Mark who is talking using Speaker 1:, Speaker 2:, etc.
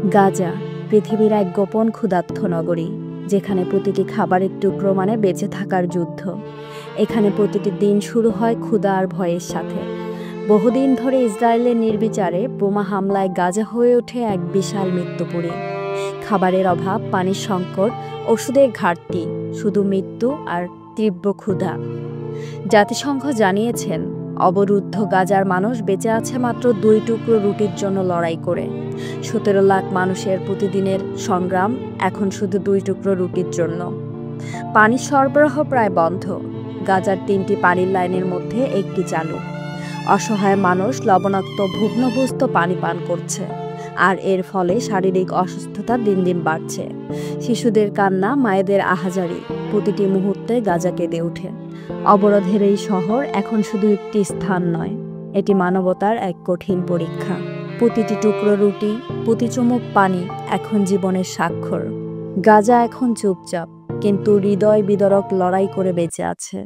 Speaker 1: গাজা পৃথিবীর এক গোপন ক্ষুধার্ত নগরী, যেখানে প্রতিটি খাবারের টুকরো মানে বেঁচে থাকার যুদ্ধ। এখানে প্রতিটি দিন শুরু হয় ক্ষুধা আর ভয়ের সাথে। বহুদিন ধরে ইসরায়েলের নির্বিচারে বোমা হামলায় গাজা হয়ে ওঠে এক বিশাল মৃত্যুপুরী। খাবারের অভাব, পানির সংকট, ওষুধের ঘাটতি, শুধু মৃত্যু আর তীব্র ক্ষুধা। জাতিসংঘ জানিয়েছেন, অবরুদ্ধ গাজার মানুষ বেঁচে আছে মাত্র 2 টুকরো রুটির জন্য লড়াই করে। 17 লাখ মানুষের প্রতিদিনের সংগ্রাম এখন শুধু 2 টুকরো রুটির জন্য। পানির সরবরাহ প্রায় বন্ধ। গাজার 3টি পানির লাইনের মধ্যে একটি চালু। অসহায় মানুষ লবণাক্ত ভগ্নবস্ত পানি পান করছে, আর এর ফলে শারীরিক অসুস্থতা দিন দিন বাড়ছে। শিশুদের কান্না, মায়েদের আহাজারি, প্রতিটি মুহূর্তে গাজা কেঁদে ওঠে। অবরোধের এই শহর এখন শুধু একটি স্থান নয়, এটি মানবতার এক কঠিন পরীক্ষা। প্রতিটি টুকরো রুটি, প্রতি চুমুক পানি এখন জীবনের স্বাক্ষর। গাজা এখন চুপচাপ, কিন্তু হৃদয় বিদারক লড়াই করে বেঁচে আছে।